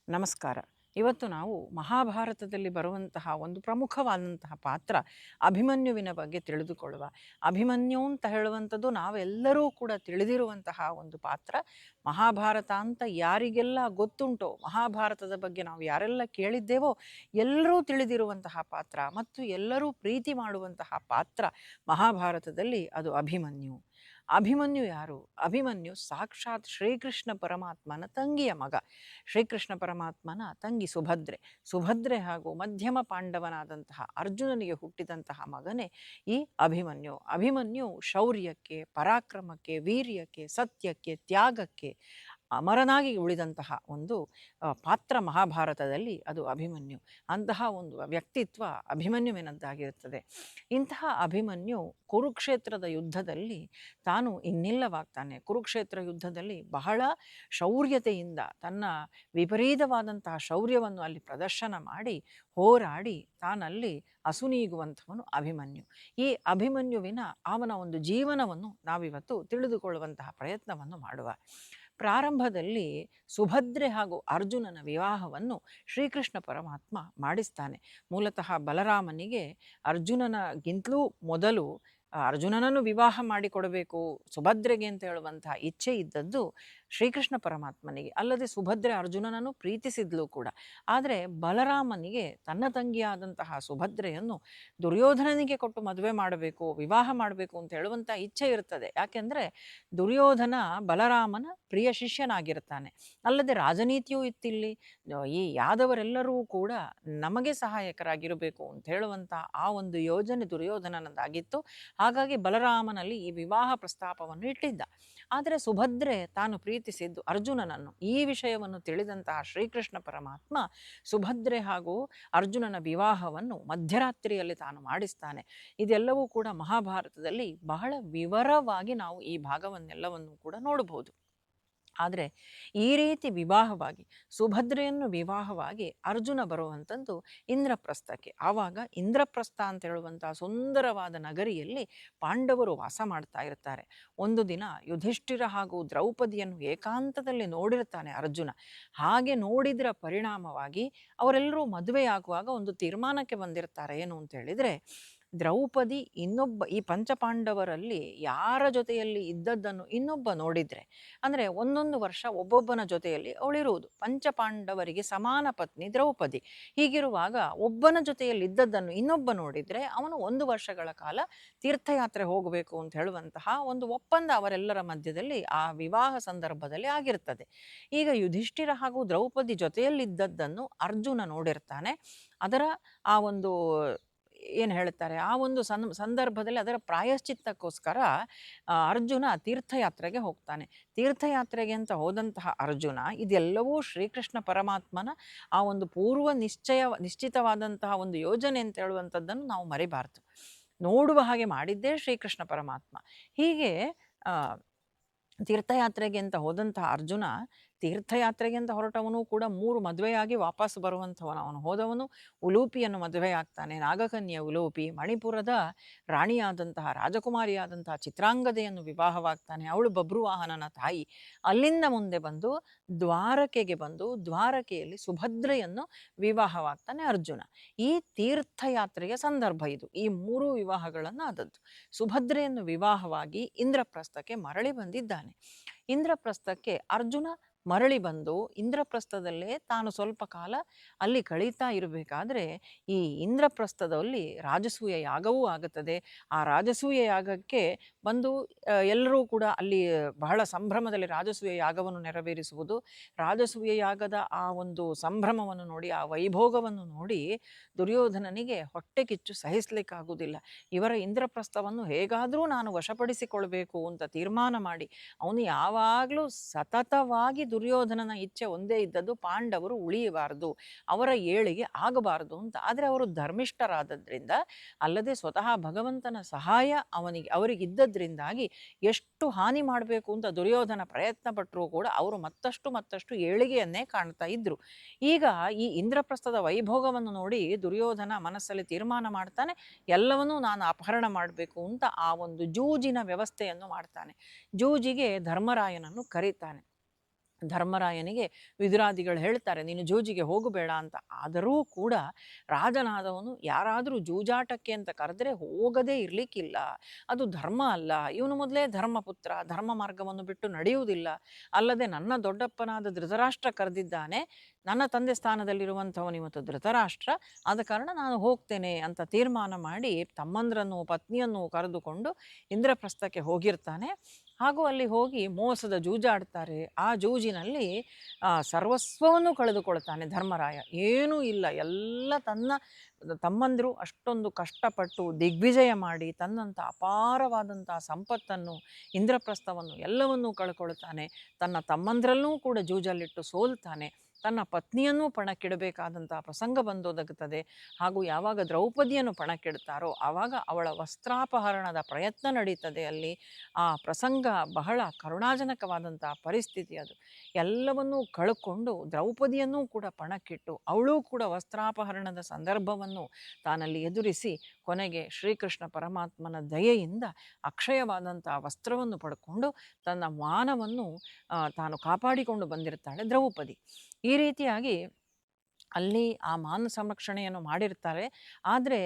ನಮಸ್ಕಾರ. ಇವತ್ತು ನಾವು ಮಹಾಭಾರತದಲ್ಲಿ ಬರುವಂತಹ ಒಂದು ಪ್ರಮುಖವಾದಂತಹ ಪಾತ್ರ ಅಭಿಮನ್ಯುವಿನ ಬಗ್ಗೆ ತಿಳಿದುಕೊಳ್ಳುವ. ಅಭಿಮನ್ಯು ಅಂತ ಹೇಳುವಂಥದ್ದು ನಾವೆಲ್ಲರೂ ಕೂಡ ತಿಳಿದಿರುವಂತಹ ಒಂದು ಪಾತ್ರ. ಮಹಾಭಾರತ ಅಂತ ಯಾರಿಗೆಲ್ಲ ಗೊತ್ತುಂಟೋ, ಮಹಾಭಾರತದ ಬಗ್ಗೆ ನಾವು ಯಾರೆಲ್ಲ ಕೇಳಿದ್ದೇವೋ ಎಲ್ಲರೂ ತಿಳಿದಿರುವಂತಹ ಪಾತ್ರ ಮತ್ತು ಎಲ್ಲರೂ ಪ್ರೀತಿ ಮಾಡುವಂತಹ ಪಾತ್ರ ಮಹಾಭಾರತದಲ್ಲಿ ಅದು ಅಭಿಮನ್ಯು. ಅಭಿಮನ್ಯು ಯಾರು? ಅಭಿಮನ್ಯು ಸಾಕ್ಷಾತ್ ಶ್ರೀಕೃಷ್ಣ ಪರಮಾತ್ಮನ ತಂಗಿಯ ಮಗ. ಶ್ರೀಕೃಷ್ಣ ಪರಮಾತ್ಮನ ತಂಗಿ ಸುಭದ್ರೆ. ಸುಭದ್ರೆ ಹಾಗೂ ಮಧ್ಯಮ ಪಾಂಡವನಾದಂತಹ ಅರ್ಜುನನಿಗೆ ಹುಟ್ಟಿದಂತಹ ಮಗನೇ ಈ ಅಭಿಮನ್ಯು. ಅಭಿಮನ್ಯು ಶೌರ್ಯಕ್ಕೆ, ಪರಾಕ್ರಮಕ್ಕೆ, ವೀರ್ಯಕ್ಕೆ, ಸತ್ಯಕ್ಕೆ, ತ್ಯಾಗಕ್ಕೆ ಅಮರನಾಗಿ ಉಳಿದಂತಹ ಒಂದು ಪಾತ್ರ ಮಹಾಭಾರತದಲ್ಲಿ ಅದು ಅಭಿಮನ್ಯು. ಅಂತಹ ಒಂದು ವ್ಯಕ್ತಿತ್ವ ಅಭಿಮನ್ಯುವಿನದ್ದಾಗಿರುತ್ತದೆ. ಇಂತಹ ಅಭಿಮನ್ಯು ಕುರುಕ್ಷೇತ್ರದ ಯುದ್ಧದಲ್ಲಿ ತಾನು ಇನ್ನಿಲ್ಲವಾಗ್ತಾನೆ. ಕುರುಕ್ಷೇತ್ರ ಯುದ್ಧದಲ್ಲಿ ಬಹಳ ಶೌರ್ಯತೆಯಿಂದ ತನ್ನ ವಿಪರೀತವಾದಂತಹ ಶೌರ್ಯವನ್ನು ಅಲ್ಲಿ ಪ್ರದರ್ಶನ ಮಾಡಿ ಹೋರಾಡಿ ತಾನಲ್ಲಿ ಅಸುನೀಗುವಂಥವನು ಅಭಿಮನ್ಯು. ಈ ಅಭಿಮನ್ಯುವಿನ ಅವನ ಒಂದು ಜೀವನವನ್ನು ನಾವಿವತ್ತು ತಿಳಿದುಕೊಳ್ಳುವಂತಹ ಪ್ರಯತ್ನವನ್ನು ಮಾಡುವ. ಪ್ರಾರಂಭದಲ್ಲಿ ಸುಭದ್ರೆ ಹಾಗೂ ಅರ್ಜುನನ ವಿವಾಹವನ್ನು ಶ್ರೀಕೃಷ್ಣ ಪರಮಾತ್ಮ ಮಾಡಿಸ್ತಾನೆ. ಮೂಲತಃ ಬಲರಾಮನಿಗೆ ಅರ್ಜುನನಗಿಂತಲೂ ಮೊದಲು ಅರ್ಜುನನನ್ನು ವಿವಾಹ ಮಾಡಿಕೊಡಬೇಕು ಸುಭದ್ರೆಗೆ ಅಂತ ಹೇಳುವಂತಹ ಇಚ್ಛೆ ಇದ್ದದ್ದು ಶ್ರೀಕೃಷ್ಣ ಪರಮಾತ್ಮನಿಗೆ. ಅಲ್ಲದೆ ಸುಭದ್ರೆ ಅರ್ಜುನನನ್ನು ಪ್ರೀತಿಸಿದ್ಲು ಕೂಡ. ಆದರೆ ಬಲರಾಮನಿಗೆ ತನ್ನ ತಂಗಿಯಾದಂತಹ ಸುಭದ್ರೆಯನ್ನು ದುರ್ಯೋಧನನಿಗೆ ಕೊಟ್ಟು ಮದುವೆ ಮಾಡಬೇಕು, ವಿವಾಹ ಮಾಡಬೇಕು ಅಂತ ಹೇಳುವಂಥ ಇಚ್ಛೆ ಇರ್ತದೆ. ಯಾಕೆಂದರೆ ದುರ್ಯೋಧನ ಬಲರಾಮನ ಪ್ರಿಯ ಶಿಷ್ಯನಾಗಿರ್ತಾನೆ. ಅಲ್ಲದೆ ರಾಜನೀತಿಯೂ ಇತ್ತಿಲ್ಲಿ. ಈ ಯಾದವರೆಲ್ಲರೂ ಕೂಡ ನಮಗೆ ಸಹಾಯಕರಾಗಿರಬೇಕು ಅಂತ ಹೇಳುವಂಥ ಆ ಒಂದು ಯೋಜನೆ ದುರ್ಯೋಧನನದಾಗಿತ್ತು. ಹಾಗಾಗಿ ಬಲರಾಮನಲ್ಲಿ ಈ ವಿವಾಹ ಪ್ರಸ್ತಾಪವನ್ನು ಇಟ್ಟಿದ್ದ. ಆದರೆ ಸುಭದ್ರೆ ತಾನು ಪ್ರೀತಿಸಿದ್ದು ಅರ್ಜುನನನ್ನು. ಈ ವಿಷಯವನ್ನು ತಿಳಿದಂತಹ ಶ್ರೀಕೃಷ್ಣ ಪರಮಾತ್ಮ ಸುಭದ್ರೆ ಹಾಗೂ ಅರ್ಜುನನ ವಿವಾಹವನ್ನು ಮಧ್ಯರಾತ್ರಿಯಲ್ಲಿ ತಾನು ಮಾಡಿಸ್ತಾನೆ. ಇದೆಲ್ಲವೂ ಕೂಡ ಮಹಾಭಾರತದಲ್ಲಿ ಬಹಳ ವಿವರವಾಗಿ ನಾವು ಈ ಭಾಗವನ್ನೆಲ್ಲವನ್ನು ಕೂಡ ನೋಡಬಹುದು. ಆದರೆ ಈ ರೀತಿ ವಿವಾಹವಾಗಿ ಸುಭದ್ರೆಯನ್ನು ವಿವಾಹವಾಗಿ ಅರ್ಜುನ ಬರುವಂಥದ್ದು ಇಂದ್ರಪ್ರಸ್ಥಕ್ಕೆ. ಆವಾಗ ಇಂದ್ರಪ್ರಸ್ಥ ಅಂತ ಹೇಳುವಂಥ ಸುಂದರವಾದ ನಗರಿಯಲ್ಲಿ ಪಾಂಡವರು ವಾಸ ಮಾಡ್ತಾ ಇರ್ತಾರೆ. ಒಂದು ದಿನ ಯುಧಿಷ್ಠಿರ ಹಾಗೂ ದ್ರೌಪದಿಯನ್ನು ಏಕಾಂತದಲ್ಲಿ ನೋಡಿರ್ತಾನೆ ಅರ್ಜುನ. ಹಾಗೆ ನೋಡಿದ್ರ ಪರಿಣಾಮವಾಗಿ ಅವರೆಲ್ಲರೂ ಮದುವೆಯಾಗುವಾಗ ಒಂದು ತೀರ್ಮಾನಕ್ಕೆ ಬಂದಿರ್ತಾರೆ. ಏನು ಅಂತ ಹೇಳಿದರೆ, ದ್ರೌಪದಿ ಈ ಪಂಚಪಾಂಡವರಲ್ಲಿ ಯಾರ ಜೊತೆಯಲ್ಲಿ ಇದ್ದದ್ದನ್ನು ಇನ್ನೊಬ್ಬ ನೋಡಿದರೆ, ಅಂದರೆ ಒಂದೊಂದು ವರ್ಷ ಒಬ್ಬೊಬ್ಬನ ಜೊತೆಯಲ್ಲಿ ಅವಳಿರುವುದು. ಪಂಚಪಾಂಡವರಿಗೆ ಸಮಾನ ಪತ್ನಿ ದ್ರೌಪದಿ. ಹೀಗಿರುವಾಗ ಒಬ್ಬನ ಜೊತೆಯಲ್ಲಿ ಇದ್ದದ್ದನ್ನು ಇನ್ನೊಬ್ಬ ನೋಡಿದರೆ ಅವನು 1 ವರ್ಷಗಳ ಕಾಲ ತೀರ್ಥಯಾತ್ರೆ ಹೋಗಬೇಕು ಅಂತ ಹೇಳುವಂತಹ ಒಂದು ಒಪ್ಪಂದ ಅವರೆಲ್ಲರ ಮಧ್ಯದಲ್ಲಿ ಆ ವಿವಾಹ ಸಂದರ್ಭದಲ್ಲಿ ಆಗಿರ್ತದೆ. ಈಗ ಯುಧಿಷ್ಠಿರ ಹಾಗೂ ದ್ರೌಪದಿ ಜೊತೆಯಲ್ಲಿದ್ದದ್ದನ್ನು ಅರ್ಜುನ ನೋಡಿರ್ತಾನೆ. ಅದರ ಆ ಒಂದು ಏನು ಹೇಳ್ತಾರೆ, ಆ ಒಂದು ಸಂದರ್ಭದಲ್ಲಿ ಅದರ ಪ್ರಾಯಶ್ಚಿತ್ತಕ್ಕೋಸ್ಕರ ಅರ್ಜುನ ತೀರ್ಥಯಾತ್ರೆಗೆ ಹೋಗ್ತಾನೆ. ತೀರ್ಥಯಾತ್ರೆಗೆ ಅಂತ ಹೋದಂತಹ ಅರ್ಜುನ ಇದೆಲ್ಲವೂ ಶ್ರೀಕೃಷ್ಣ ಪರಮಾತ್ಮನ ಆ ಒಂದು ನಿಶ್ಚಿತವಾದಂತಹ ಒಂದು ಯೋಜನೆ ಅಂತ ಹೇಳುವಂಥದ್ದನ್ನು ನಾವು ಮರಿಬಾರ್ದು. ನೋಡುವ ಹಾಗೆ ಮಾಡಿದ್ದೇ ಶ್ರೀಕೃಷ್ಣ ಪರಮಾತ್ಮ. ಹೀಗೆ ತೀರ್ಥಯಾತ್ರೆಗೆ ಅಂತ ಹೋದಂತಹ ಅರ್ಜುನ ತೀರ್ಥಯಾತ್ರೆಗೆ ಅಂತ ಹೊರಟವನು ಕೂಡ 3 ಮದುವೆಯಾಗಿ ವಾಪಸ್ ಬರುವಂಥವನು. ಅವನು ಹೋದವನು ಉಲೂಪಿಯನ್ನು ಮದುವೆಯಾಗ್ತಾನೆ. ನಾಗಕನ್ಯೆ ಉಲೂಪಿ. ಮಣಿಪುರದ ರಾಣಿಯಾದಂತಹ ರಾಜಕುಮಾರಿಯಾದಂತಹ ಚಿತ್ರಾಂಗದೆಯನ್ನು ವಿವಾಹವಾಗ್ತಾನೆ. ಅವಳು ಬಬ್ರುವಾಹನನ ತಾಯಿ. ಅಲ್ಲಿಂದ ಮುಂದೆ ಬಂದು ದ್ವಾರಕೆಗೆ ಬಂದು ದ್ವಾರಕೆಯಲ್ಲಿ ಸುಭದ್ರೆಯನ್ನು ವಿವಾಹವಾಗ್ತಾನೆ ಅರ್ಜುನ. ಈ ತೀರ್ಥಯಾತ್ರೆಯ ಸಂದರ್ಭ ಇದು. ಈ 3 ವಿವಾಹಗಳನ್ನು ಆದದ್ದು. ಸುಭದ್ರೆಯನ್ನು ವಿವಾಹವಾಗಿ ಇಂದ್ರಪ್ರಸ್ಥಕ್ಕೆ ಮರಳಿ ಬಂದಿದ್ದಾನೆ. ಇಂದ್ರಪ್ರಸ್ಥಕ್ಕೆ ಅರ್ಜುನ ಮರಳಿ ಬಂದು ಇಂದ್ರಪ್ರಸ್ಥದಲ್ಲೇ ತಾನು ಸ್ವಲ್ಪ ಕಾಲ ಅಲ್ಲಿ ಕಳೀತಾ ಇರಬೇಕಾದ್ರೆ ಈ ಇಂದ್ರಪ್ರಸ್ಥದಲ್ಲಿ ರಾಜಸೂಯ ಯಾಗವೂ ಆಗುತ್ತದೆ. ಆ ರಾಜಸೂಯ ಯಾಗಕ್ಕೆ ಬಂದು ಎಲ್ಲರೂ ಕೂಡ ಅಲ್ಲಿ ಬಹಳ ಸಂಭ್ರಮದಲ್ಲಿ ರಾಜಸೂಯ ಯಾಗವನ್ನು ನೆರವೇರಿಸುವುದು. ರಾಜಸೂಯ ಯಾಗದ ಆ ಒಂದು ಸಂಭ್ರಮವನ್ನು ನೋಡಿ, ಆ ವೈಭೋಗವನ್ನು ನೋಡಿ ದುರ್ಯೋಧನನಿಗೆ ಹೊಟ್ಟೆ ಕಿಚ್ಚು ಸಹಿಸಲಿಕ್ಕಾಗುವುದಿಲ್ಲ. ಇವರ ಇಂದ್ರಪ್ರಸ್ಥವನ್ನು ಹೇಗಾದರೂ ನಾನು ವಶಪಡಿಸಿಕೊಳ್ಬೇಕು ಅಂತ ತೀರ್ಮಾನ ಮಾಡಿ ಅವನು ಯಾವಾಗಲೂ ಸತತವಾಗಿ ದುರ್ಯೋಧನನ ಇಚ್ಛೆ ಒಂದೇ ಇದ್ದದ್ದು, ಪಾಂಡವರು ಉಳಿಯಬಾರದು, ಅವರ ಏಳಿಗೆ ಆಗಬಾರದು ಅಂತ. ಆದರೆ ಅವರು ಧರ್ಮಿಷ್ಠರಾದದ್ರಿಂದ, ಅಲ್ಲದೆ ಸ್ವತಃ ಭಗವಂತನ ಸಹಾಯ ಅವರಿಗಿದ್ದದ್ರಿಂದಾಗಿ ಎಷ್ಟು ಹಾನಿ ಮಾಡಬೇಕು ಅಂತ ದುರ್ಯೋಧನ ಪ್ರಯತ್ನ ಪಟ್ಟರೂ ಕೂಡ ಅವರು ಮತ್ತಷ್ಟು ಏಳಿಗೆಯನ್ನೇ ಕಾಣ್ತಾ ಇದ್ರು. ಈಗ ಈ ಇಂದ್ರಪ್ರಸ್ಥದ ವೈಭೋಗವನ್ನು ನೋಡಿ ದುರ್ಯೋಧನ ಮನಸ್ಸಲ್ಲಿ ತೀರ್ಮಾನ ಮಾಡ್ತಾನೆ, ಎಲ್ಲವನ್ನೂ ನಾನು ಅಪಹರಣ ಮಾಡಬೇಕು ಅಂತ ಆ ಒಂದು ಜೂಜಿನ ವ್ಯವಸ್ಥೆಯನ್ನು ಮಾಡ್ತಾನೆ. ಜೂಜಿಗೆ ಧರ್ಮರಾಯನನ್ನು ಕರೀತಾನೆ. ಧರ್ಮರಾಯನಿಗೆ ವಿದುರಾದಿಗಳು ಹೇಳ್ತಾರೆ, ನೀನು ಜೂಜಿಗೆ ಹೋಗಬೇಡ ಅಂತ. ಆದರೂ ಕೂಡ ರಾಜನಾದವನು ಯಾರಾದರೂ ಜೂಜಾಟಕ್ಕೆ ಅಂತ ಕರೆದ್ರೆ ಹೋಗದೇ ಇರಲಿಕ್ಕಿಲ್ಲ. ಅದು ಧರ್ಮ ಅಲ್ಲ. ಇವನು ಮೊದಲೇ ಧರ್ಮಪುತ್ರ, ಧರ್ಮ ಮಾರ್ಗವನ್ನು ಬಿಟ್ಟು ನಡೆಯುವುದಿಲ್ಲ. ಅಲ್ಲದೆ ನನ್ನ ದೊಡ್ಡಪ್ಪನಾದ ಧೃತರಾಷ್ಟ್ರ ಕರೆದಿದ್ದಾನೆ, ನನ್ನ ತಂದೆ ಸ್ಥಾನದಲ್ಲಿರುವಂಥವನು ಇವತ್ತು ಧೃತರಾಷ್ಟ್ರ, ಆದ ಕಾರಣ ನಾನು ಹೋಗ್ತೇನೆ ಅಂತ ತೀರ್ಮಾನ ಮಾಡಿ ತಮ್ಮಂದ್ರನ್ನು ಪತ್ನಿಯನ್ನು ಕರೆದುಕೊಂಡು ಇಂದ್ರಪ್ರಸ್ಥಕ್ಕೆ ಹೋಗಿರ್ತಾನೆ. ಹಾಗೂ ಅಲ್ಲಿ ಹೋಗಿ ಮೋಸದ ಜೂಜಾಡ್ತಾರೆ. ಆ ಜೂಜಿನಲ್ಲಿ ಸರ್ವಸ್ವವನ್ನು ಕಳೆದುಕೊಳ್ತಾನೆ ಧರ್ಮರಾಯ. ಏನೂ ಇಲ್ಲ, ಎಲ್ಲ ತನ್ನ ತಮ್ಮಂದಿರು ಅಷ್ಟೊಂದು ಕಷ್ಟಪಟ್ಟು ದಿಗ್ವಿಜಯ ಮಾಡಿ ತನ್ನಂಥ ಅಪಾರವಾದಂಥ ಸಂಪತ್ತನ್ನು, ಇಂದ್ರಪ್ರಸ್ಥವನ್ನು ಎಲ್ಲವನ್ನೂ ಕಳ್ಕೊಳ್ತಾನೆ. ತನ್ನ ತಮ್ಮಂದ್ರಲ್ಲೂ ಕೂಡ ಜೂಜಲ್ಲಿಟ್ಟು ಸೋಲ್ತಾನೆ. ತನ್ನ ಪತ್ನಿಯನ್ನೂ ಪಣಕ್ಕಿಡಬೇಕಾದಂಥ ಪ್ರಸಂಗ ಬಂದೊದಗುತ್ತದೆ. ಹಾಗೂ ಯಾವಾಗ ದ್ರೌಪದಿಯನ್ನು ಪಣಕ್ಕಿಡ್ತಾರೋ ಆವಾಗ ಅವಳ ವಸ್ತ್ರಾಪಹರಣದ ಪ್ರಯತ್ನ ನಡೀತದೆ. ಅಲ್ಲಿ ಆ ಪ್ರಸಂಗ ಬಹಳ ಕರುಣಾಜನಕವಾದಂಥ ಪರಿಸ್ಥಿತಿ ಅದು. ಎಲ್ಲವನ್ನೂ ಕಳ್ಕೊಂಡು ದ್ರೌಪದಿಯನ್ನೂ ಕೂಡ ಪಣಕ್ಕಿಟ್ಟು ಅವಳೂ ಕೂಡ ವಸ್ತ್ರಾಪಹರಣದ ಸಂದರ್ಭವನ್ನು ತಾನಲ್ಲಿ ಎದುರಿಸಿ ಕೊನೆಗೆ ಶ್ರೀಕೃಷ್ಣ ಪರಮಾತ್ಮನ ದಯೆಯಿಂದ ಅಕ್ಷಯವಾದಂಥ ವಸ್ತ್ರವನ್ನು ಪಡ್ಕೊಂಡು ತನ್ನ ಮಾನವನ್ನು ತಾನು ಕಾಪಾಡಿಕೊಂಡು ಬಂದಿರ್ತಾಳೆ ದ್ರೌಪದಿ. ಈ ರೀತಿಯಾಗಿ ಅಲ್ಲಿ ಆ ಮಾನ ಸಂರಕ್ಷಣೆಯನ್ನು ಮಾಡಿರ್ತಾರೆ. ಆದರೆ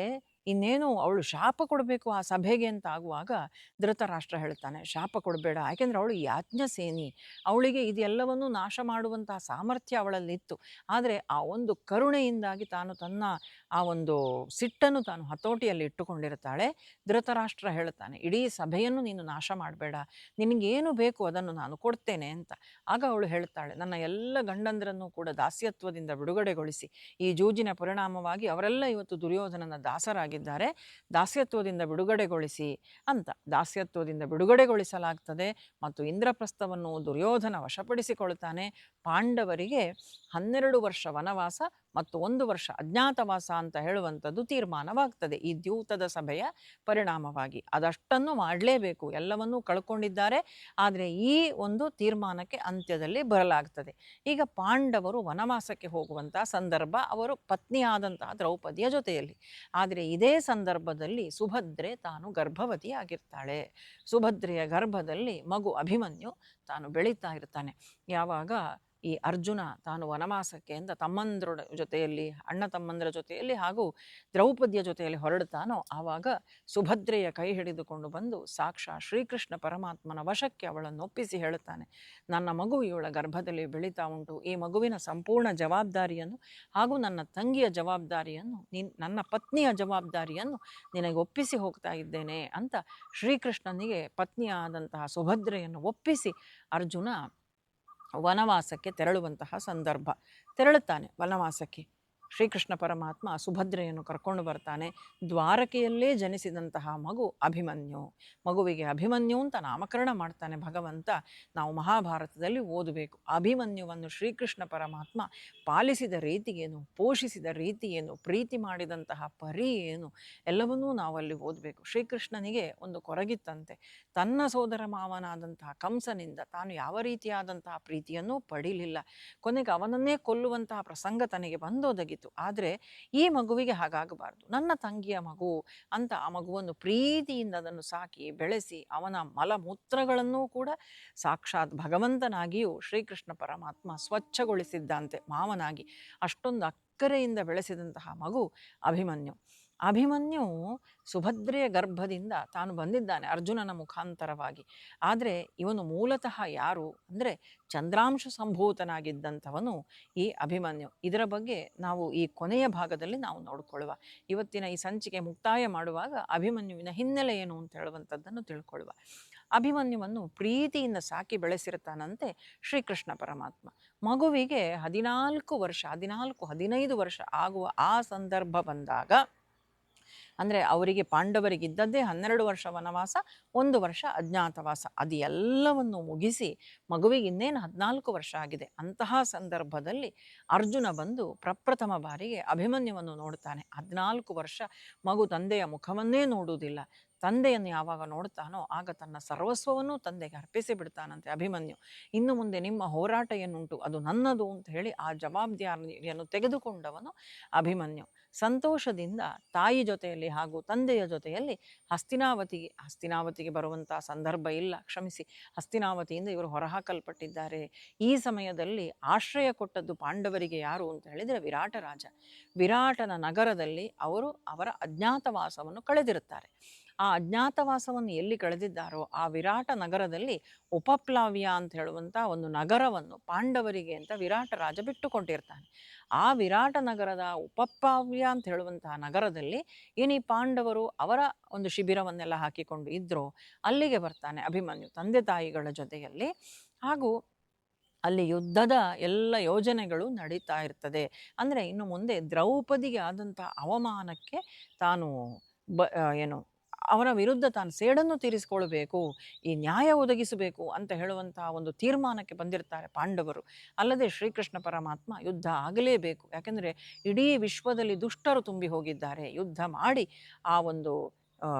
ಇನ್ನೇನು ಅವಳು ಶಾಪ ಕೊಡಬೇಕು ಆ ಸಭೆಗೆ ಅಂತ ಆಗುವಾಗ ಧೃತರಾಷ್ಟ್ರ ಹೇಳ್ತಾನೆ, ಶಾಪ ಕೊಡಬೇಡ, ಯಾಕೆಂದರೆ ಅವಳು ಯಾಜ್ಞಸೇನಿ, ಅವಳಿಗೆ ಇದೆಲ್ಲವನ್ನೂ ನಾಶ ಮಾಡುವಂತಹ ಸಾಮರ್ಥ್ಯ ಅವಳಲ್ಲಿತ್ತು. ಆದರೆ ಆ ಒಂದು ಕರುಣೆಯಿಂದಾಗಿ ತಾನು ತನ್ನ ಆ ಒಂದು ಸಿಟ್ಟನ್ನು ತಾನು ಹತೋಟಿಯಲ್ಲಿ ಇಟ್ಟುಕೊಂಡಿರ್ತಾಳೆ. ಧೃತರಾಷ್ಟ್ರ ಹೇಳ್ತಾನೆ, ಇಡೀ ಸಭೆಯನ್ನು ನೀನು ನಾಶ ಮಾಡಬೇಡ, ನಿನಗೇನು ಬೇಕು ಅದನ್ನು ನಾನು ಕೊಡ್ತೇನೆ ಅಂತ. ಆಗ ಅವಳು ಹೇಳ್ತಾಳೆ, ನನ್ನ ಎಲ್ಲ ಗಂಡಂದರನ್ನು ಕೂಡ ದಾಸ್ಯತ್ವದಿಂದ ಬಿಡುಗಡೆಗೊಳಿಸಿ, ಈ ಜೂಜಿನ ಪರಿಣಾಮವಾಗಿ ಅವರೆಲ್ಲ ಇವತ್ತು ದುರ್ಯೋಧನನ ದಾಸರಾಗಿದ್ದಾರೆ, ದಾಸ್ಯತ್ವದಿಂದ ಬಿಡುಗಡೆಗೊಳಿಸಿ ಅಂತ. ದಾಸ್ಯತ್ವದಿಂದ ಬಿಡುಗಡೆಗೊಳಿಸಲಾಗ್ತದೆ ಮತ್ತು ಇಂದ್ರಪ್ರಸ್ಥವನ್ನು ದುರ್ಯೋಧನ ವಶಪಡಿಸಿಕೊಳ್ತಾನೆ. ಪಾಂಡವರಿಗೆ 12 ವರ್ಷ ವನವಾಸ ಮತ್ತು 1 ವರ್ಷ ಅಜ್ಞಾತವಾಸ ಅಂತ ಹೇಳುವಂಥದ್ದು ತೀರ್ಮಾನವಾಗ್ತದೆ ಈ ದ್ಯೂತದ ಸಭೆಯ ಪರಿಣಾಮವಾಗಿ. ಅದಷ್ಟನ್ನು ಮಾಡಲೇಬೇಕು, ಎಲ್ಲವನ್ನೂ ಕಳ್ಕೊಂಡಿದ್ದಾರೆ. ಆದರೆ ಈ ಒಂದು ತೀರ್ಮಾನಕ್ಕೆ ಅಂತ್ಯದಲ್ಲಿ ಬರಲಾಗ್ತದೆ. ಈಗ ಪಾಂಡವರು ವನವಾಸಕ್ಕೆ ಹೋಗುವಂಥ ಸಂದರ್ಭ, ಅವರು ಪತ್ನಿಯಾದಂತಹ ದ್ರೌಪದಿಯ ಜೊತೆಯಲ್ಲಿ. ಆದರೆ ಇದೇ ಸಂದರ್ಭದಲ್ಲಿ ಸುಭದ್ರೆ ತಾನು ಗರ್ಭವತಿಯಾಗಿರ್ತಾಳೆ. ಸುಭದ್ರೆಯ ಗರ್ಭದಲ್ಲಿ ಮಗು ಅಭಿಮನ್ಯು ತಾನು ಬೆಳೀತಾ ಇರ್ತಾನೆ. ಯಾವಾಗ ಈ ಅರ್ಜುನ ತಾನು ವನವಾಸಕ್ಕೆ ಅಂತ ತಮ್ಮಂದ್ರ ಜೊತೆಯಲ್ಲಿ, ಅಣ್ಣ ತಮ್ಮಂದರ ಜೊತೆಯಲ್ಲಿ ಹಾಗೂ ದ್ರೌಪದಿಯ ಜೊತೆಯಲ್ಲಿ ಹೊರಡ್ತಾನೋ ಆವಾಗ ಸುಭದ್ರೆಯ ಕೈ ಹಿಡಿದುಕೊಂಡು ಬಂದು ಸಾಕ್ಷಾತ್ ಶ್ರೀಕೃಷ್ಣ ಪರಮಾತ್ಮನ ವಶಕ್ಕೆ ಅವಳನ್ನು ಒಪ್ಪಿಸಿ ಹೇಳುತ್ತಾನೆ, ನನ್ನ ಮಗು ಇವಳ ಗರ್ಭದಲ್ಲಿ ಬೆಳೀತಾ ಉಂಟು, ಈ ಮಗುವಿನ ಸಂಪೂರ್ಣ ಜವಾಬ್ದಾರಿಯನ್ನು ಹಾಗೂ ನನ್ನ ತಂಗಿಯ ಜವಾಬ್ದಾರಿಯನ್ನು, ನನ್ನ ಪತ್ನಿಯ ಜವಾಬ್ದಾರಿಯನ್ನು ನಿನಗೆ ಒಪ್ಪಿಸಿ ಹೋಗ್ತಾ ಇದ್ದೇನೆ ಅಂತ ಶ್ರೀಕೃಷ್ಣನಿಗೆ ಪತ್ನಿಯಾದಂತಹ ಸುಭದ್ರೆಯನ್ನು ಒಪ್ಪಿಸಿ ಅರ್ಜುನ ವನವಾಸಕ್ಕೆ ತೆರಳುವಂತಹ ಸಂದರ್ಭ. ತೆರಳುತ್ತಾನೆ ವನವಾಸಕ್ಕೆ. ಶ್ರೀಕೃಷ್ಣ ಪರಮಾತ್ಮ ಸುಭದ್ರೆಯನ್ನು ಕರ್ಕೊಂಡು ಬರ್ತಾನೆ. ದ್ವಾರಕೆಯಲ್ಲೇ ಜನಿಸಿದಂತಹ ಮಗು ಅಭಿಮನ್ಯು. ಮಗುವಿಗೆ ಅಭಿಮನ್ಯು ಅಂತ ನಾಮಕರಣ ಮಾಡ್ತಾನೆ ಭಗವಂತ. ನಾವು ಮಹಾಭಾರತದಲ್ಲಿ ಓದಬೇಕು. ಅಭಿಮನ್ಯುವನ್ನು ಶ್ರೀಕೃಷ್ಣ ಪರಮಾತ್ಮ ಪಾಲಿಸಿದ ರೀತಿ ಏನು, ಪೋಷಿಸಿದ ರೀತಿ ಏನು, ಪ್ರೀತಿ ಮಾಡಿದಂತಹ ಪರಿ ಏನು, ಎಲ್ಲವನ್ನೂ ನಾವಲ್ಲಿ ಓದಬೇಕು. ಶ್ರೀಕೃಷ್ಣನಿಗೆ ಒಂದು ಕೊರಗಿತ್ತಂತೆ, ತನ್ನ ಸೋದರ ಮಾವನಾದಂತಹ ಕಂಸನಿಂದ ತಾನು ಯಾವ ರೀತಿಯಾದಂತಹ ಪ್ರೀತಿಯನ್ನೂ ಪಡೀಲಿಲ್ಲ. ಕೊನೆಗೆ ಅವನನ್ನೇ ಕೊಲ್ಲುವಂತಹ ಪ್ರಸಂಗ ತನಗೆ ಬಂದೊದಗಿತು. ಆದರೆ ಈ ಮಗುವಿಗೆ ಹಾಗಾಗಬಾರ್ದು, ನನ್ನ ತಂಗಿಯ ಮಗು ಅಂತ ಆ ಮಗುವನ್ನು ಪ್ರೀತಿಯಿಂದ ಅದನ್ನು ಸಾಕಿ ಬೆಳೆಸಿ ಅವನ ಮಲಮೂತ್ರಗಳನ್ನೂ ಕೂಡ ಸಾಕ್ಷಾತ್ ಭಗವಂತನಾಗಿಯೂ ಶ್ರೀಕೃಷ್ಣ ಪರಮಾತ್ಮ ಸ್ವಚ್ಛಗೊಳಿಸಿದ್ದಂತೆ ಮಾವನಾಗಿ. ಅಷ್ಟೊಂದು ಅಕ್ಕರೆಯಿಂದ ಬೆಳೆಸಿದಂತಹ ಮಗು ಅಭಿಮನ್ಯು. ಅಭಿಮನ್ಯು ಸುಭದ್ರೆಯ ಗರ್ಭದಿಂದ ತಾನು ಬಂದಿದ್ದಾನೆ ಅರ್ಜುನನ ಮುಖಾಂತರವಾಗಿ. ಆದರೆ ಇವನು ಮೂಲತಃ ಯಾರು ಅಂದರೆ ಚಂದ್ರಾಂಶ ಸಂಭೂತನಾಗಿದ್ದಂಥವನು ಈ ಅಭಿಮನ್ಯು. ಇದರ ಬಗ್ಗೆ ನಾವು ಈ ಕೊನೆಯ ಭಾಗದಲ್ಲಿ ನಾವು ನೋಡಿಕೊಳ್ಳುವ. ಇವತ್ತಿನ ಈ ಸಂಚಿಕೆ ಮುಕ್ತಾಯ ಮಾಡುವಾಗ ಅಭಿಮನ್ಯುವಿನ ಹಿನ್ನೆಲೆ ಏನು ಅಂತ ಹೇಳುವಂಥದ್ದನ್ನು ತಿಳ್ಕೊಳ್ಳುವ. ಅಭಿಮನ್ಯುವನ್ನು ಪ್ರೀತಿಯಿಂದ ಸಾಕಿ ಬೆಳೆಸಿರ್ತಾನಂತೆ ಶ್ರೀಕೃಷ್ಣ ಪರಮಾತ್ಮ. ಮಗುವಿಗೆ 15 ವರ್ಷ ಆಗುವ ಆ ಸಂದರ್ಭ ಬಂದಾಗ, ಅಂದರೆ ಅವರಿಗೆ ಪಾಂಡವರಿಗಿದ್ದದ್ದೇ 12 ವರ್ಷ ವನವಾಸ, 1 ವರ್ಷ ಅಜ್ಞಾತವಾಸ, ಅದು ಎಲ್ಲವನ್ನು ಮುಗಿಸಿ ಮಗುವಿಗೆ ಇನ್ನೇನು 14 ವರ್ಷ ಆಗಿದೆ. ಅಂತಹ ಸಂದರ್ಭದಲ್ಲಿ ಅರ್ಜುನ ಬಂದು ಪ್ರಪ್ರಥಮ ಬಾರಿಗೆ ಅಭಿಮನ್ಯುವನ್ನು ನೋಡ್ತಾನೆ. 14 ವರ್ಷ ಮಗು ತಂದೆಯ ಮುಖವನ್ನೇ ನೋಡುವುದಿಲ್ಲ. ತಂದೆಯನ್ನು ಯಾವಾಗ ನೋಡ್ತಾನೋ ಆಗ ತನ್ನ ಸರ್ವಸ್ವವನ್ನು ತಂದೆಗೆ ಅರ್ಪಿಸಿ ಬಿಡ್ತಾನಂತೆ ಅಭಿಮನ್ಯು. ಇನ್ನು ಮುಂದೆ ನಿಮ್ಮ ಹೋರಾಟ ಏನುಂಟು ಅದು ನನ್ನದು ಅಂತ ಹೇಳಿ ಆ ಜವಾಬ್ದಾರಿಯನ್ನು ತೆಗೆದುಕೊಂಡವನು ಅಭಿಮನ್ಯು. ಸಂತೋಷದಿಂದ ತಾಯಿ ಜೊತೆಯಲ್ಲಿ ಹಾಗೂ ತಂದೆಯ ಜೊತೆಯಲ್ಲಿ ಹಸ್ತಿನಾವತಿಗೆ ಬರುವಂಥ ಸಂದರ್ಭ ಇಲ್ಲ, ಕ್ಷಮಿಸಿ, ಹಸ್ತಿನಾವತಿಯಿಂದ ಇವರು ಹೊರಹಾಕಲ್ಪಟ್ಟಿದ್ದಾರೆ. ಈ ಸಮಯದಲ್ಲಿ ಆಶ್ರಯ ಕೊಟ್ಟದ್ದು ಪಾಂಡವರಿಗೆ ಯಾರು ಅಂತ ಹೇಳಿದರೆ ವಿರಾಟ ರಾಜ. ವಿರಾಟನ ನಗರದಲ್ಲಿ ಅವರು ಅವರ ಅಜ್ಞಾತವಾಸವನ್ನು ಕಳೆದಿರುತ್ತಾರೆ. ಆ ಅಜ್ಞಾತವಾಸವನ್ನು ಎಲ್ಲಿ ಕಳೆದಿದ್ದಾರೋ ಆ ವಿರಾಟ ನಗರದಲ್ಲಿ ಉಪಪ್ಲಾವ್ಯ ಅಂತ ಹೇಳುವಂಥ ಒಂದು ನಗರವನ್ನು ಪಾಂಡವರಿಗೆ ಅಂತ ವಿರಾಟ ರಾಜ ಬಿಟ್ಟುಕೊಂಡಿರ್ತಾನೆ. ಆ ವಿರಾಟ ನಗರದ ಉಪಪ್ಲಾವ್ಯ ಅಂತ ಹೇಳುವಂತಹ ನಗರದಲ್ಲಿ ಏನಿ ಪಾಂಡವರು ಅವರ ಒಂದು ಶಿಬಿರವನ್ನೆಲ್ಲ ಹಾಕಿಕೊಂಡು ಇದ್ರೋ ಅಲ್ಲಿಗೆ ಬರ್ತಾನೆ ಅಭಿಮನ್ಯು ತಂದೆ ತಾಯಿಗಳ ಜೊತೆಯಲ್ಲಿ. ಹಾಗೂ ಅಲ್ಲಿ ಯುದ್ಧದ ಎಲ್ಲ ಯೋಜನೆಗಳು ನಡೀತಾ ಇರ್ತದೆ. ಅಂದರೆ ಇನ್ನು ಮುಂದೆ ದ್ರೌಪದಿಗೆ ಆದಂಥ ಅವಮಾನಕ್ಕೆ ತಾನು ಏನು ಅವರ ವಿರುದ್ಧ ತಾನು ಸೇಡನ್ನು ತೀರಿಸಿಕೊಳ್ಬೇಕು, ಈ ನ್ಯಾಯ ಒದಗಿಸಬೇಕು ಅಂತ ಹೇಳುವಂತಹ ಒಂದು ತೀರ್ಮಾನಕ್ಕೆ ಬಂದಿರ್ತಾರೆ ಪಾಂಡವರು. ಅಲ್ಲದೆ ಶ್ರೀಕೃಷ್ಣ ಪರಮಾತ್ಮ ಯುದ್ಧ ಆಗಲೇಬೇಕು, ಯಾಕೆಂದರೆ ಇಡೀ ವಿಶ್ವದಲ್ಲಿ ದುಷ್ಟರು ತುಂಬಿ ಹೋಗಿದ್ದಾರೆ, ಯುದ್ಧ ಮಾಡಿ ಆ ಒಂದು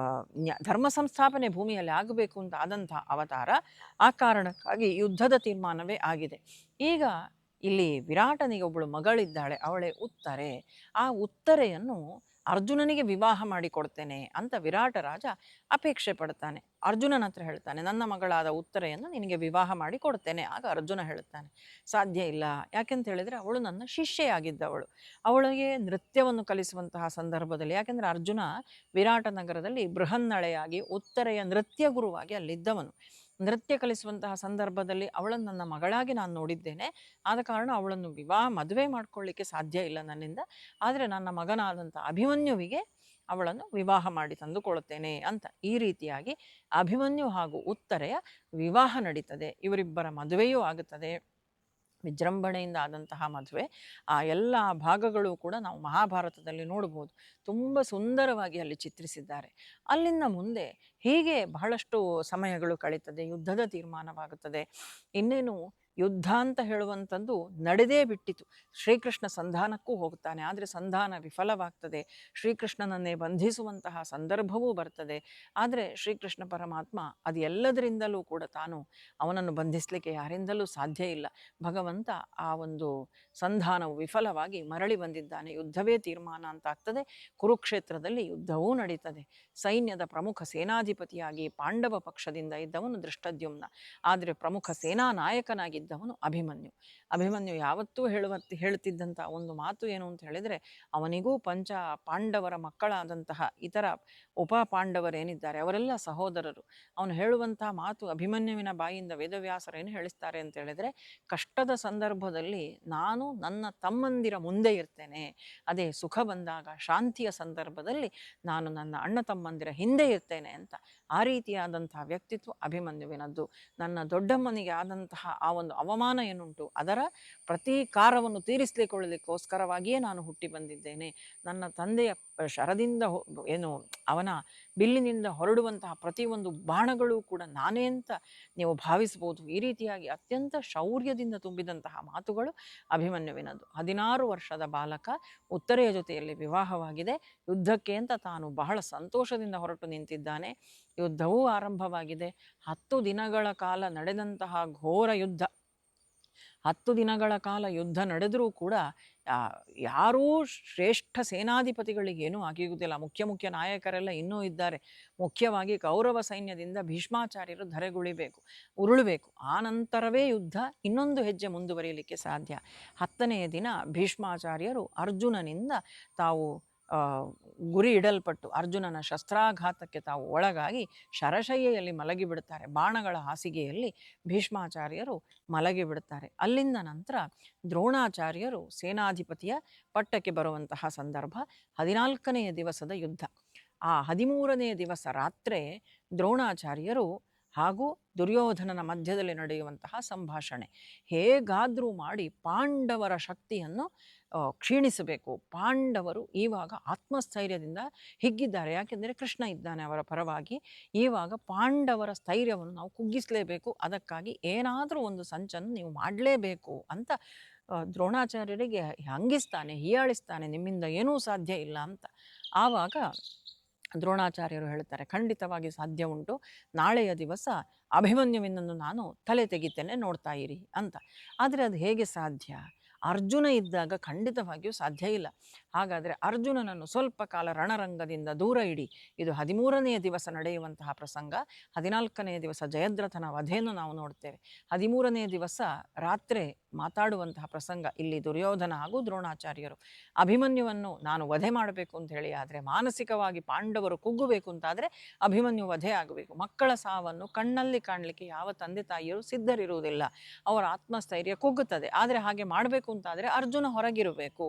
ಧರ್ಮ ಸಂಸ್ಥಾಪನೆ ಭೂಮಿಯಲ್ಲಿ ಆಗಬೇಕು ಅಂತ ಆದಂಥ ಅವತಾರ. ಆ ಕಾರಣಕ್ಕಾಗಿ ಯುದ್ಧದ ತೀರ್ಮಾನವೇ ಆಗಿದೆ. ಈಗ ಇಲ್ಲಿ ವಿರಾಟನಿಗೆ ಒಬ್ಬಳು ಮಗಳಿದ್ದಾಳೆ, ಅವಳೇ ಉತ್ತರೆ. ಆ ಉತ್ತರೆಯನ್ನು ಅರ್ಜುನನಿಗೆ ವಿವಾಹ ಮಾಡಿಕೊಡ್ತೇನೆ ಅಂತ ವಿರಾಟ ರಾಜ ಅಪೇಕ್ಷೆ ಪಡ್ತಾನೆ. ಅರ್ಜುನನ ಹತ್ರ ಹೇಳ್ತಾನೆ, ನನ್ನ ಮಗಳಾದ ಉತ್ತರೆಯನ್ನು ನಿನಗೆ ವಿವಾಹ ಮಾಡಿ ಕೊಡ್ತೇನೆ. ಆಗ ಅರ್ಜುನ ಹೇಳ್ತಾನೆ, ಸಾಧ್ಯ ಇಲ್ಲ, ಯಾಕೆಂತ ಹೇಳಿದರೆ ಅವಳು ನನ್ನ ಶಿಷ್ಯೆಯಾಗಿದ್ದವಳು. ಅವಳಿಗೆ ನೃತ್ಯವನ್ನು ಕಲಿಸುವಂತಹ ಸಂದರ್ಭದಲ್ಲಿ, ಯಾಕೆಂದರೆ ಅರ್ಜುನ ವಿರಾಟ ನಗರದಲ್ಲಿ ಬೃಹನ್ನಳೆಯಾಗಿ ಉತ್ತರೆಯ ನೃತ್ಯ ಗುರುವಾಗಿ ಅಲ್ಲಿದ್ದವನು. ನೃತ್ಯ ಕಲಿಸುವಂತಹ ಸಂದರ್ಭದಲ್ಲಿ ಅವಳನ್ನು ನನ್ನ ಮಗಳಾಗಿ ನಾನು ನೋಡಿದ್ದೇನೆ. ಆದ ಕಾರಣ ಅವಳನ್ನು ಮದುವೆ ಮಾಡ್ಕೊಳ್ಳಿಕ್ಕೆ ಸಾಧ್ಯ ಇಲ್ಲ ನನ್ನಿಂದ. ಆದರೆ ನನ್ನ ಮಗನಾದಂಥ ಅಭಿಮನ್ಯುವಿಗೆ ಅವಳನ್ನು ವಿವಾಹ ಮಾಡಿ ತಂದುಕೊಳ್ತೇನೆ ಅಂತ ಈ ರೀತಿಯಾಗಿ ಅಭಿಮನ್ಯು ಹಾಗೂ ಉತ್ತರೆಯ ವಿವಾಹ ನಡೀತದೆ. ಇವರಿಬ್ಬರ ಮದುವೆಯೂ ಆಗುತ್ತದೆ. ವಿಜೃಂಭಣೆಯಿಂದ ಆದಂತಹ ಮದುವೆ. ಆ ಎಲ್ಲ ಭಾಗಗಳು ಕೂಡ ನಾವು ಮಹಾಭಾರತದಲ್ಲಿ ನೋಡ್ಬೋದು. ತುಂಬ ಸುಂದರವಾಗಿ ಅಲ್ಲಿ ಚಿತ್ರಿಸಿದ್ದಾರೆ. ಅಲ್ಲಿಂದ ಮುಂದೆ ಹೀಗೆ ಬಹಳಷ್ಟು ಸಮಯಗಳು ಕಳೀತದೆ, ಯುದ್ಧದ ತೀರ್ಮಾನವಾಗುತ್ತದೆ. ಇನ್ನೇನು ಯುದ್ಧ ಅಂತ ಹೇಳುವಂಥದ್ದು ನಡೆದೇ ಬಿಟ್ಟಿತು. ಶ್ರೀಕೃಷ್ಣ ಸಂಧಾನಕ್ಕೂ ಹೋಗ್ತಾನೆ, ಆದರೆ ಸಂಧಾನ ವಿಫಲವಾಗ್ತದೆ. ಶ್ರೀಕೃಷ್ಣನನ್ನೇ ಬಂಧಿಸುವಂತಹ ಸಂದರ್ಭವೂ ಬರ್ತದೆ. ಆದರೆ ಶ್ರೀಕೃಷ್ಣ ಪರಮಾತ್ಮ ಅದು ಎಲ್ಲದರಿಂದಲೂ ಕೂಡ ತಾನು ಅವನನ್ನು ಬಂಧಿಸಲಿಕ್ಕೆ ಯಾರಿಂದಲೂ ಸಾಧ್ಯ ಇಲ್ಲ. ಭಗವಂತ ಆ ಒಂದು ಸಂಧಾನವು ವಿಫಲವಾಗಿ ಮರಳಿ ಬಂದಿದ್ದಾನೆ. ಯುದ್ಧವೇ ತೀರ್ಮಾನ ಅಂತ ಆಗ್ತದೆ. ಕುರುಕ್ಷೇತ್ರದಲ್ಲಿ ಯುದ್ಧವೂ ನಡೀತದೆ. ಸೈನ್ಯದ ಪ್ರಮುಖ ಸೇನಾಧಿಪತಿಯಾಗಿ ಪಾಂಡವ ಪಕ್ಷದಿಂದ ಇದ್ದವನು ದೃಷ್ಟದ್ಯುಮ್ನ, ಆದರೆ ಪ್ರಮುಖ ಸೇನಾ ನಾಯಕನಾಗಿದ್ದವನು ಅಭಿಮನ್ಯು. ಅಭಿಮನ್ಯು ಯಾವತ್ತೂ ಹೇಳುತ್ತಿದ್ದಂಥ ಒಂದು ಮಾತು ಏನು ಅಂತ ಹೇಳಿದರೆ, ಅವನಿಗೂ ಪಾಂಡವರ ಮಕ್ಕಳಾದಂತಹ ಇತರ ಉಪ ಪಾಂಡವರೇನಿದ್ದಾರೆ ಅವರೆಲ್ಲ ಸಹೋದರರು. ಅವನು ಹೇಳುವಂತಹ ಮಾತು ಅಭಿಮನ್ಯುವಿನ ಬಾಯಿಂದ ವೇದವ್ಯಾಸರೇನು ಹೇಳಿಸ್ತಾರೆ ಅಂತ ಹೇಳಿದರೆ, ಕಷ್ಟದ ಸಂದರ್ಭದಲ್ಲಿ ನಾನು ನನ್ನ ತಮ್ಮಂದಿರ ಮುಂದೆ ಇರ್ತೇನೆ, ಅದೇ ಸುಖ ಬಂದಾಗ ಶಾಂತಿಯ ಸಂದರ್ಭದಲ್ಲಿ ನಾನು ನನ್ನ ಅಣ್ಣ ತಮ್ಮಂದಿರ ಹಿಂದೆ ಇರ್ತೇನೆ ಅಂತ. ಆ ರೀತಿಯಾದಂತಹ ವ್ಯಕ್ತಿತ್ವ ಅಭಿಮನ್ಯುವಿನದ್ದು. ನನ್ನ ದೊಡ್ಡಮ್ಮನಿಗೆ ಆದಂತಹ ಆ ಒಂದು ಅವಮಾನ ಏನುಂಟು ಅದರ ಪ್ರತೀಕಾರವನ್ನು ತೀರಿಸಲಿಕ್ಕೊಳ್ಳಲಿಕ್ಕೋಸ್ಕರವಾಗಿಯೇ ನಾನು ಹುಟ್ಟಿ ಬಂದಿದ್ದೇನೆ. ನನ್ನ ತಂದೆಯ ಶರದಿಂದ ಅವನ ಬಿಲ್ಲಿನಿಂದ ಹೊರಡುವಂತಹ ಪ್ರತಿಯೊಂದು ಬಾಣಗಳು ಕೂಡ ನಾನೇ ಅಂತ ನೀವು ಭಾವಿಸ್ಬೋದು. ಈ ರೀತಿಯಾಗಿ ಅತ್ಯಂತ ಶೌರ್ಯದಿಂದ ತುಂಬಿದಂತಹ ಮಾತುಗಳು ಅಭಿಮನ್ಯುವಿನದ್ದು. 16 ವರ್ಷದ ಬಾಲಕ, ಉತ್ತರೆಯ ಜೊತೆಯಲ್ಲಿ ವಿವಾಹವಾಗಿದೆ. ಯುದ್ಧಕ್ಕೆ ಅಂತ ತಾನು ಬಹಳ ಸಂತೋಷದಿಂದ ಹೊರಟು ನಿಂತಿದ್ದಾನೆ. ಯುದ್ಧವೂ ಆರಂಭವಾಗಿದೆ. 10 ದಿನಗಳ ಕಾಲ ನಡೆದಂತಹ ಘೋರ ಯುದ್ಧ. 10 ದಿನಗಳ ಕಾಲ ಯುದ್ಧ ನಡೆದರೂ ಕೂಡ ಯಾರೂ ಶ್ರೇಷ್ಠ ಸೇನಾಧಿಪತಿಗಳಿಗೇನೂ ಆಗಿರುವುದಿಲ್ಲ. ಮುಖ್ಯ ನಾಯಕರೆಲ್ಲ ಇನ್ನೂ ಇದ್ದಾರೆ. ಮುಖ್ಯವಾಗಿ ಕೌರವ ಸೈನ್ಯದಿಂದ ಭೀಷ್ಮಾಚಾರ್ಯರು ಉರುಳಬೇಕು. ಆ ನಂತರವೇ ಯುದ್ಧ ಇನ್ನೊಂದು ಹೆಜ್ಜೆ ಮುಂದುವರಿಯಲಿಕ್ಕೆ ಸಾಧ್ಯ. 10ನೆಯ ದಿನ ಭೀಷ್ಮಾಚಾರ್ಯರು ಅರ್ಜುನನಿಂದ ತಾವು ಗುರಿ ಇಡಲ್ಪಟ್ಟು ಅರ್ಜುನನ ಶಸ್ತ್ರಾಘಾತಕ್ಕೆ ತಾವು ಒಳಗಾಗಿ ಶರಶಯ್ಯೆಯಲ್ಲಿ ಮಲಗಿಬಿಡುತ್ತಾರೆ. ಬಾಣಗಳ ಹಾಸಿಗೆಯಲ್ಲಿ ಭೀಷ್ಮಾಚಾರ್ಯರು ಮಲಗಿಬಿಡುತ್ತಾರೆ. ಅಲ್ಲಿಂದ ನಂತರ ದ್ರೋಣಾಚಾರ್ಯರು ಸೇನಾಧಿಪತಿಯ ಪಟ್ಟಕ್ಕೆ ಬರುವಂತಹ ಸಂದರ್ಭ. 14ನೆಯ ದಿವಸದ ಯುದ್ಧ. ಆ 13ನೆಯ ದಿವಸ ರಾತ್ರಿ ದ್ರೋಣಾಚಾರ್ಯರು ಹಾಗೂ ದುರ್ಯೋಧನನ ಮಧ್ಯದಲ್ಲಿ ನಡೆಯುವಂತಹ ಸಂಭಾಷಣೆ. ಹೇಗಾದರೂ ಮಾಡಿ ಪಾಂಡವರ ಶಕ್ತಿಯನ್ನು ಕ್ಷೀಣಿಸಬೇಕು. ಪಾಂಡವರು ಇವಾಗ ಆತ್ಮಸ್ಥೈರ್ಯದಿಂದ ಹಿಗ್ಗಿದ್ದಾರೆ, ಯಾಕೆಂದರೆ ಕೃಷ್ಣ ಇದ್ದಾನೆ ಅವರ ಪರವಾಗಿ. ಇವಾಗ ಪಾಂಡವರ ಸ್ಥೈರ್ಯವನ್ನು ನಾವು ಕುಗ್ಗಿಸಲೇಬೇಕು. ಅದಕ್ಕಾಗಿ ಏನಾದರೂ ಒಂದು ಸಂಚನ್ನು ನೀವು ಮಾಡಲೇಬೇಕು ಅಂತ ದ್ರೋಣಾಚಾರ್ಯರಿಗೆ ಹಂಗಿಸ್ತಾನೆ, ಹೀಯಾಳಿಸ್ತಾನೆ, ನಿಮ್ಮಿಂದ ಏನೂ ಸಾಧ್ಯ ಇಲ್ಲ ಅಂತ. ಆವಾಗ ದ್ರೋಣಾಚಾರ್ಯರು ಹೇಳ್ತಾರೆ, ಖಂಡಿತವಾಗಿ ಸಾಧ್ಯ ಉಂಟು, ನಾಳೆಯ ದಿವಸ ಅಭಿಮನ್ಯುವಿನನ್ನು ನಾನು ತಲೆ ತೆಗಿತೇನೆ, ನೋಡ್ತಾ ಇರಿ ಅಂತ. ಆದರೆ ಅದು ಹೇಗೆ ಸಾಧ್ಯ? ಅರ್ಜುನ ಇದ್ದಾಗ ಖಂಡಿತವಾಗಿಯೂ ಸಾಧ್ಯ ಇಲ್ಲ. ಹಾಗಾದರೆ ಅರ್ಜುನನನ್ನು ಸ್ವಲ್ಪ ಕಾಲ ರಣರಂಗದಿಂದ ದೂರ ಇಡಿ. ಇದು 13ನೆಯ ದಿವಸ ನಡೆಯುವಂತಹ ಪ್ರಸಂಗ. 14ನೆಯ ದಿವಸ ಜಯದ್ರಥನ ವಧೆಯನ್ನು ನಾವು ನೋಡ್ತೇವೆ. 13ನೆಯ ದಿವಸ ರಾತ್ರಿ ಮಾತಾಡುವಂತಹ ಪ್ರಸಂಗ ಇಲ್ಲಿ ದುರ್ಯೋಧನ ಹಾಗೂ ದ್ರೋಣಾಚಾರ್ಯರು. ಅಭಿಮನ್ಯುವನ್ನು ನಾನು ವಧೆ ಮಾಡಬೇಕು ಅಂತ ಹೇಳಿ, ಆದರೆ ಮಾನಸಿಕವಾಗಿ ಪಾಂಡವರು ಕುಗ್ಗಬೇಕು ಅಂತಾದರೆ ಅಭಿಮನ್ಯು ವಧೆ ಆಗಬೇಕು. ಮಕ್ಕಳ ಸಾವನ್ನು ಕಣ್ಣಲ್ಲಿ ಕಾಣಲಿಕ್ಕೆ ಯಾವ ತಂದೆ ತಾಯಿಯರು ಸಿದ್ಧರಿರುವುದಿಲ್ಲ. ಅವರ ಆತ್ಮಸ್ಥೈರ್ಯ ಕುಗ್ಗುತ್ತದೆ. ಆದರೆ ಹಾಗೆ ಮಾಡಬೇಕು ಅಂತಾದರೆ ಅರ್ಜುನ ಹೊರಗಿರಬೇಕು.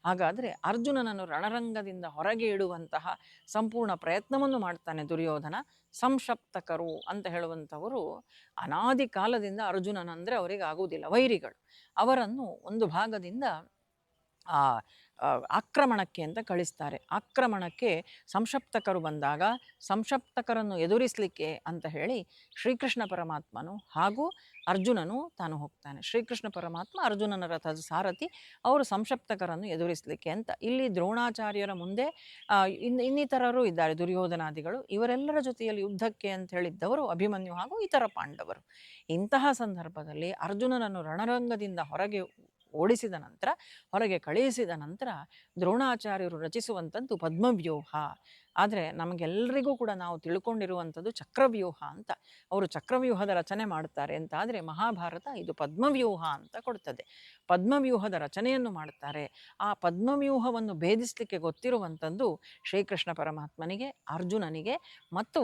ಹಾಗಾದರೆ ಅರ್ಜುನನನ್ನು ರಣರಂಗದಿಂದ ಹೊರಗೆ ಇಡುವಂತಹ ಸಂಪೂರ್ಣ ಪ್ರಯತ್ನವನ್ನು ಮಾಡ್ತಾನೆ ದುರ್ಯೋಧನ. ಸಂಶಪ್ತಕರು ಅಂತ ಹೇಳುವಂಥವರು ಅನಾದಿ ಕಾಲದಿಂದ ಅರ್ಜುನನಂದರೆ ಅವರಿಗೆ ಆಗುವುದಿಲ್ಲ, ವೈರಿಗಳು. ಅವರನ್ನು ಒಂದು ಭಾಗದಿಂದ ಆ ಆಕ್ರಮಣಕ್ಕೆ ಅಂತ ಕಳಿಸ್ತಾರೆ. ಆಕ್ರಮಣಕ್ಕೆ ಸಂಶಪ್ತಕರು ಬಂದಾಗ ಸಂಶಪ್ತಕರನ್ನು ಎದುರಿಸಲಿಕ್ಕೆ ಅಂತ ಹೇಳಿ ಶ್ರೀಕೃಷ್ಣ ಪರಮಾತ್ಮನು ಹಾಗೂ ಅರ್ಜುನನು ತಾನು ಹೋಗ್ತಾನೆ. ಶ್ರೀಕೃಷ್ಣ ಪರಮಾತ್ಮ ಅರ್ಜುನನ ರಥದ ಸಾರಥಿ, ಅವರು ಸಂಶಪ್ತಕರನ್ನು ಎದುರಿಸಲಿಕ್ಕೆ ಅಂತ. ಇಲ್ಲಿ ದ್ರೋಣಾಚಾರ್ಯರ ಮುಂದೆ ಇನ್ನಿತರರು ಇದ್ದಾರೆ, ದುರ್ಯೋಧನಾದಿಗಳು. ಇವರೆಲ್ಲರ ಜೊತೆಯಲ್ಲಿ ಯುದ್ಧಕ್ಕೆ ಅಂತ ಹೇಳಿದ್ದವರು ಅಭಿಮನ್ಯು ಹಾಗೂ ಇತರ ಪಾಂಡವರು. ಇಂತಹ ಸಂದರ್ಭದಲ್ಲಿ ಅರ್ಜುನನನ್ನು ರಣರಂಗದಿಂದ ಹೊರಗೆ ಓಡಿಸಿದ ನಂತರ, ಹೊರಗೆ ಕಳುಹಿಸಿದ ನಂತರ ದ್ರೋಣಾಚಾರ್ಯರು ರಚಿಸುವಂಥದ್ದು ಪದ್ಮವ್ಯೂಹ. ಆದರೆ ನಮಗೆಲ್ಲರಿಗೂ ಕೂಡ ನಾವು ತಿಳ್ಕೊಂಡಿರುವಂಥದ್ದು ಚಕ್ರವ್ಯೂಹ ಅಂತ. ಅವರು ಚಕ್ರವ್ಯೂಹದ ರಚನೆ ಮಾಡ್ತಾರೆ ಅಂತ. ಆದರೆ ಮಹಾಭಾರತ ಇದು ಪದ್ಮವ್ಯೂಹ ಅಂತ ಕೊಡ್ತದೆ. ಪದ್ಮವ್ಯೂಹದ ರಚನೆಯನ್ನು ಮಾಡ್ತಾರೆ. ಆ ಪದ್ಮವ್ಯೂಹವನ್ನು ಭೇದಿಸಲಿಕ್ಕೆ ಗೊತ್ತಿರುವಂಥದ್ದು ಶ್ರೀಕೃಷ್ಣ ಪರಮಾತ್ಮನಿಗೆ, ಅರ್ಜುನನಿಗೆ ಮತ್ತು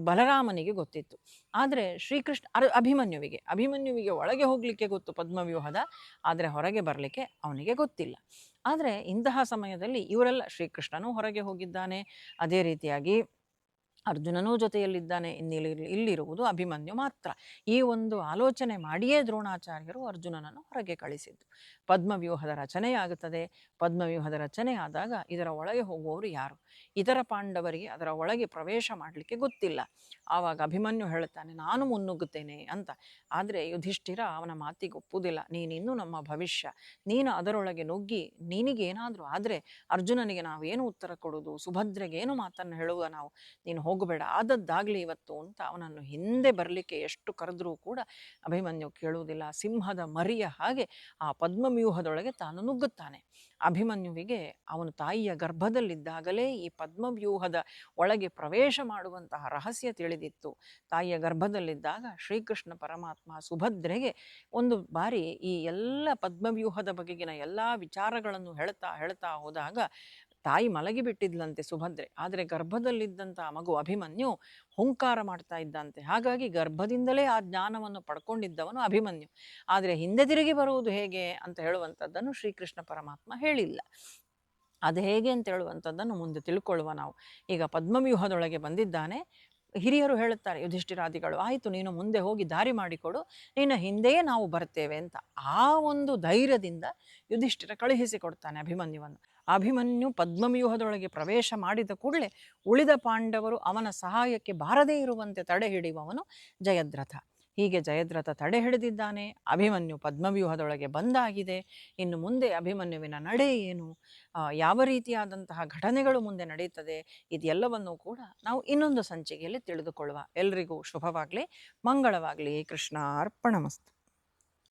ಬಲರಾಮನಿಗೆ ಗೊತ್ತಿತ್ತು. ಆದರೆ ಅಭಿಮನ್ಯುವಿಗೆ ಒಳಗೆ ಹೋಗಲಿಕ್ಕೆ ಗೊತ್ತು ಪದ್ಮವ್ಯೂಹದ, ಆದರೆ ಹೊರಗೆ ಬರಲಿಕ್ಕೆ ಅವನಿಗೆ ಗೊತ್ತಿಲ್ಲ. ಆದರೆ ಇಂತಹ ಸಮಯದಲ್ಲಿ ಇವರೆಲ್ಲ, ಶ್ರೀಕೃಷ್ಣನೂ ಹೊರಗೆ ಹೋಗಿದ್ದಾನೆ, ಅದೇ ರೀತಿಯಾಗಿ ಅರ್ಜುನನೂ ಜೊತೆಯಲ್ಲಿದ್ದಾನೆ, ಇಲ್ಲಿರುವುದು ಅಭಿಮನ್ಯು ಮಾತ್ರ. ಈ ಒಂದು ಆಲೋಚನೆ ಮಾಡಿಯೇ ದ್ರೋಣಾಚಾರ್ಯರು ಅರ್ಜುನನನ್ನು ಹೊರಗೆ ಕಳಿಸಿದ್ದು. ಪದ್ಮವ್ಯೂಹದ ರಚನೆಯಾಗುತ್ತದೆ. ಪದ್ಮವ್ಯೂಹದ ರಚನೆ ಆದಾಗ ಇದರ ಒಳಗೆ ಹೋಗುವವರು ಯಾರು? ಇತರ ಪಾಂಡವರಿಗೆ ಅದರ ಒಳಗೆ ಪ್ರವೇಶ ಮಾಡಲಿಕ್ಕೆ ಗೊತ್ತಿಲ್ಲ. ಆವಾಗ ಅಭಿಮನ್ಯು ಹೇಳುತ್ತಾನೆ, ನಾನು ಮುನ್ನುಗ್ಗುತ್ತೇನೆ ಅಂತ. ಆದರೆ ಯುಧಿಷ್ಠಿರ ಅವನ ಮಾತಿಗೆ ಒಪ್ಪುವುದಿಲ್ಲ. ನೀನಿನ್ನೂ ನಮ್ಮ ಭವಿಷ್ಯ, ನೀನು ಅದರೊಳಗೆ ನುಗ್ಗಿ ನಿನಗೇನಾದರೂ ಆದರೆ ಅರ್ಜುನನಿಗೆ ನಾವೇನು ಉತ್ತರ ಕೊಡುವುದು? ಸುಭದ್ರೆಗೆ ಏನು ಮಾತನ್ನು ಹೇಳುವ ನಾವು? ನೀನು ಹೋಗಬೇಡ, ಆದದ್ದಾಗಲಿ ಇವತ್ತು ಅಂತ ಅವನನ್ನು ಹಿಂದೆ ಬರಲಿಕ್ಕೆ ಎಷ್ಟು ಕರೆದ್ರೂ ಕೂಡ ಅಭಿಮನ್ಯು ಕೇಳುವುದಿಲ್ಲ. ಸಿಂಹದ ಮರಿಯ ಹಾಗೆ ಆ ಪದ್ಮವ್ಯೂಹದೊಳಗೆ ತಾನು ನುಗ್ಗುತ್ತಾನೆ. ಅಭಿಮನ್ಯುವಿಗೆ ಅವನು ತಾಯಿಯ ಗರ್ಭದಲ್ಲಿದ್ದಾಗಲೇ ಈ ಪದ್ಮವ್ಯೂಹದ ಒಳಗೆ ಪ್ರವೇಶ ಮಾಡುವಂತಹ ರಹಸ್ಯ ತಿಳಿದಿತ್ತು. ತಾಯಿಯ ಗರ್ಭದಲ್ಲಿದ್ದಾಗ ಶ್ರೀಕೃಷ್ಣ ಪರಮಾತ್ಮ ಸುಭದ್ರೆಗೆ ಒಂದು ಬಾರಿ ಈ ಎಲ್ಲ ಪದ್ಮವ್ಯೂಹದ ಬಗೆಗಿನ ಎಲ್ಲ ವಿಚಾರಗಳನ್ನು ಹೇಳ್ತಾ ಹೋದಾಗ ತಾಯಿ ಮಲಗಿಬಿಟ್ಟಿದ್ಲಂತೆ ಸುಭದ್ರೆ. ಆದರೆ ಗರ್ಭದಲ್ಲಿದ್ದಂಥ ಮಗು ಅಭಿಮನ್ಯು ಹುಂಕಾರ ಮಾಡ್ತಾ ಇದ್ದಂತೆ. ಹಾಗಾಗಿ ಗರ್ಭದಿಂದಲೇ ಆ ಜ್ಞಾನವನ್ನು ಪಡ್ಕೊಂಡಿದ್ದವನು ಅಭಿಮನ್ಯು. ಆದರೆ ಹಿಂದೆ ತಿರುಗಿ ಬರುವುದು ಹೇಗೆ ಅಂತ ಹೇಳುವಂಥದ್ದನ್ನು ಶ್ರೀಕೃಷ್ಣ ಪರಮಾತ್ಮ ಹೇಳಿಲ್ಲ. ಅದು ಹೇಗೆ ಅಂತ ಹೇಳುವಂಥದ್ದನ್ನು ಮುಂದೆ ತಿಳ್ಕೊಳ್ಳುವ ನಾವು. ಈಗ ಪದ್ಮವ್ಯೂಹದೊಳಗೆ ಬಂದಿದ್ದಾನೆ. ಹಿರಿಯರು ಹೇಳುತ್ತಾರೆ, ಯುಧಿಷ್ಠಿರಾದಿಗಳು, ಆಯಿತು ನೀನು ಮುಂದೆ ಹೋಗಿ ದಾರಿ ಮಾಡಿಕೊಡು, ನಿನ್ನ ಹಿಂದೆಯೇ ನಾವು ಬರ್ತೇವೆ ಅಂತ. ಆ ಒಂದು ಧೈರ್ಯದಿಂದ ಯುಧಿಷ್ಠಿರ ಕಳುಹಿಸಿಕೊಡ್ತಾನೆ ಅಭಿಮನ್ಯುವನ್ನು. ಅಭಿಮನ್ಯು ಪದ್ಮವ್ಯೂಹದೊಳಗೆ ಪ್ರವೇಶ ಮಾಡಿದ ಕೂಡಲೇ ಉಳಿದ ಪಾಂಡವರು ಅವನ ಸಹಾಯಕ್ಕೆ ಬಾರದೇ ಇರುವಂತೆ ತಡೆ ಹಿಡಿಯುವವನು ಜಯದ್ರಥ. ಹೀಗೆ ಜಯದ್ರಥ ತಡೆ ಹಿಡಿದಿದ್ದಾನೆ. ಅಭಿಮನ್ಯು ಪದ್ಮವ್ಯೂಹದೊಳಗೆ ಬಂದಾಗಿದೆ. ಇನ್ನು ಮುಂದೆ ಅಭಿಮನ್ಯುವಿನ ನಡೆ ಏನು, ಯಾವ ರೀತಿಯಾದಂತಹ ಘಟನೆಗಳು ಮುಂದೆ ನಡೀತದೆ, ಇದೆಲ್ಲವನ್ನೂ ಕೂಡ ನಾವು ಇನ್ನೊಂದು ಸಂಚಿಕೆಯಲ್ಲಿ ತಿಳಿದುಕೊಳ್ಳುವ. ಎಲ್ರಿಗೂ ಶುಭವಾಗಲಿ, ಮಂಗಳವಾಗಲಿ. ಕೃಷ್ಣ ಅರ್ಪಣಮಸ್ತು.